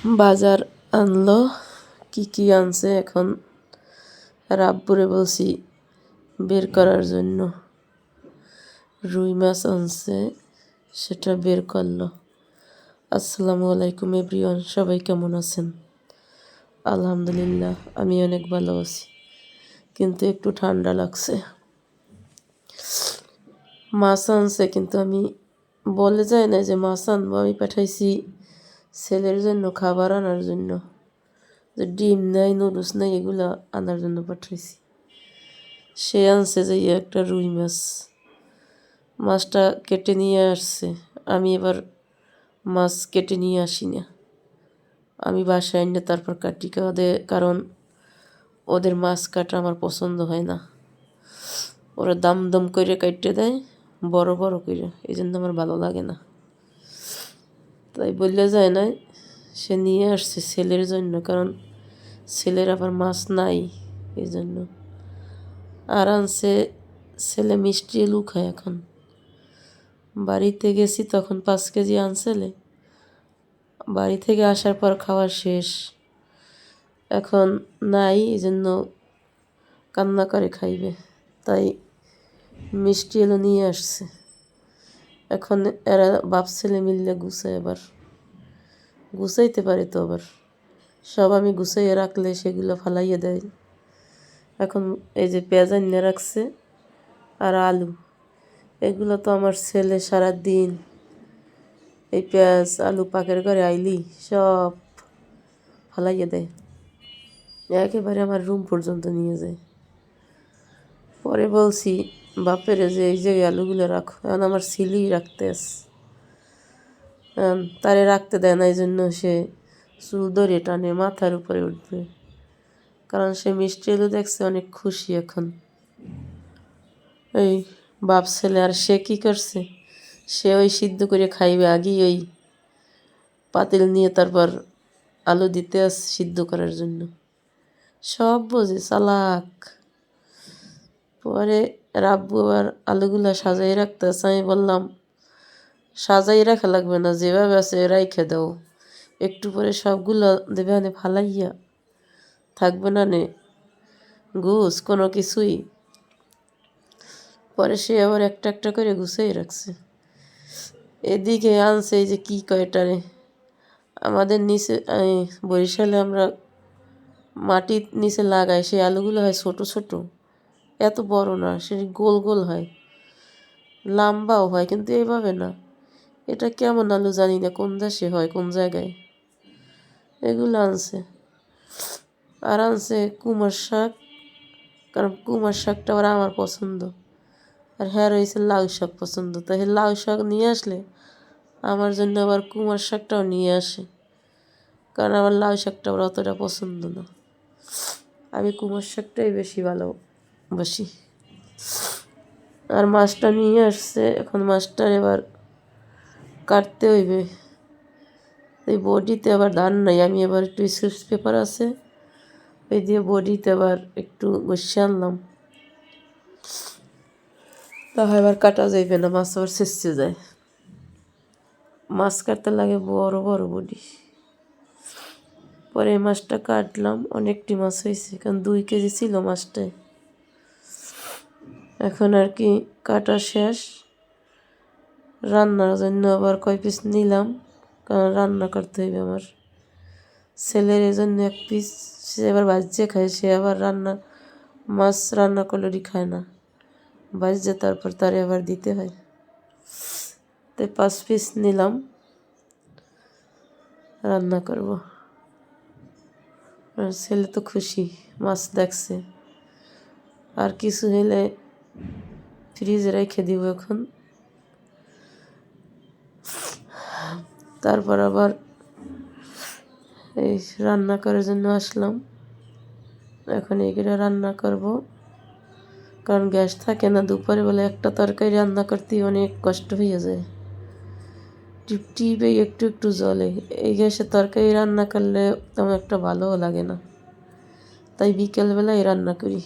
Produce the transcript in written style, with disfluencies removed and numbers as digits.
বাজার আনলো, কি কি আনছে এখন রাব্বুরে বলছি বের করার জন্য। রুই মাছ আনছে, সেটা বের করলো। আসসালামু আলাইকুম এভরিওয়ান, সবাই কেমন আছেন? আলহামদুলিল্লাহ, আমি অনেক ভালো আছি, কিন্তু একটু ঠান্ডা লাগছে। মাছ আনছে, কিন্তু আমি বলে যায় না যে মাছ আনবো। আমি পাঠাইছি ছেলের জন্য খাবার আনার জন্য, যে ডিম নাই, নুডলস নাই, এগুলো আনার জন্য পাঠাইছি। সে আনছে যে একটা রুই মাছ। মাছটা কেটে নিয়ে আসছে। আমি এবার মাছ কেটে নিয়ে আসি না, আমি বাসায় এনে তারপর কাটি, কারণ ওদের মাছ কাটা আমার পছন্দ হয় না। ওরা দাম দম করে কাটতে দেয়, বড় বড় করে, এই জন্য আমার ভালো লাগে না। তাই বললে যায় না, সে নিয়ে আসছে ছেলের জন্য, কারণ ছেলের আবার মাছ নাই, এই জন্য। আর আনছে ছেলে মিষ্টি আলু খায়। এখন বাড়িতে গেছি তখন 5 কেজি আনছেলে, বাড়ি থেকে আসার পর খাওয়া শেষ, এখন নাই, এই জন্য কান্না করে খাইবে, তাই মিষ্টি আলু নিয়ে আসছে। এখন এরা বাপ ছেলে মিললে গুছায়, আবার গুছাইতে পারে তো, আবার সব আমি গুছাইয়ে রাখলে সেগুলো ফালাইয়ে দেয়। এখন এই যে পেঁয়াজ আনিয়ে রাখছে আর আলু, এগুলো তো আমার ছেলে সারা দিন এই পেঁয়াজ আলু পাকের ঘরে আইলি সব ফালাইয়ে দেয়, একেবারে আমার রুম পর্যন্ত নিয়ে যায়। পরে বলছি বাপের যে এই যে আলুগুলো রাখো, এখন আমার ছেলেই রাখতে আছে, তারে রাখতে দেয় না, এই জন্য সে চুল ধরে টানে, মাথার উপরে উঠবে, কারণ সে মিষ্টি আলু দেখছে, অনেক খুশি এখন এই বাপ ছেলে। আর সে কী করছে, সে ওই সিদ্ধ করে খাইবে, আগেই ওই পাতিল নিয়ে তারপর আলু দিতে আস সিদ্ধ করার জন্য, সব বোঝে, চালাক। পরে রাব্বু আবার আলুগুলা সাজাই রাখতেছে। আমি বললাম সাজাই রাখা লাগবে না, যেভাবে আছে রাইখে দাও, একটু পরে সবগুলো দেবে আনে ফালাইয়া, থাকবে না নে গুছ কোনো কিছুই। পরে সে আবার একটা একটা করে গুছাই রাখছে। এদিকে আনছে এই যে কী কয়টারে, আমাদের নিচে বরিশালে আমরা মাটির নিচে লাগাই, সেই আলুগুলো হয় ছোট ছোট, এত বড় না, সে গোল গোল হয়, লম্বাও হয়, কিন্তু এইভাবে না। এটা কেমন আলু জানি না, কোন দেশে হয়, কোন জায়গায়। এগুলো আনছে। আর আনছে কুমার শাক, কারণ কুমার শাকটা আবার আমার পছন্দ, আর হ্যাঁ রয়েছে লাউ শাক পছন্দ, তাই লাউ শাক নিয়ে আসলে আমার জন্য আবার কুমার শাকটাও নিয়ে আসে, কারণ আমার লাউ শাকটা আবার অতটা পছন্দ না, আমি কুমার শাকটাই বেশি ভালোবাসি। আর মাছটা নিয়ে আসছে, এখন মাছটার এবার কাটতে হইবে। এই বডিতে আবার ধান নাই, আমি এবার একটু স্কেচ পেপার আছে, ওই দিয়ে বডিতে আবার একটু বসে আনলাম, তাহলে এবার কাটা যাইবে না, মাছ আবার ছেঁচে যায়। মাছ কাটতে লাগে বড় বড় বডি। পরে এই মাছটা কাটলাম, অনেকটি মাছ হয়েছে, কারণ 2 কেজি ছিল মাছটায়। এখন আর কি কাটা শেষ, রান্নার জন্য আবার কয় পিস নিলাম, কারণ রান্না করতে হইবে আমার ছেলের, এই জন্য 1 পিস, সে আবার ভাজিয়ে খায়, সে আবার মাছ রান্না করলেই খায় না, ভাজিয়ে তারপর তারে আবার দিতে হয়, তাই 5 পিস নিলাম, রান্না করব। আর ছেলে তো খুশি, মাছ দেখছে। আর কিছু হলে ফ্রিজে রেখে দিব এখন। তারপর আবার এই রান্না করার জন্য আসলাম, এখন এইগুলো রান্না করব, কারণ গ্যাস থাকে না, দুপুরে বেলা একটা তরকারি রান্না করতে অনেক কষ্ট হয়ে যায়, টিপ টিপে একটু একটু জ্বলে, এই গ্যাসে তরকারি রান্না করলে তেমন একটা ভালোও লাগে না, তাই বিকেলবেলায় রান্না করি।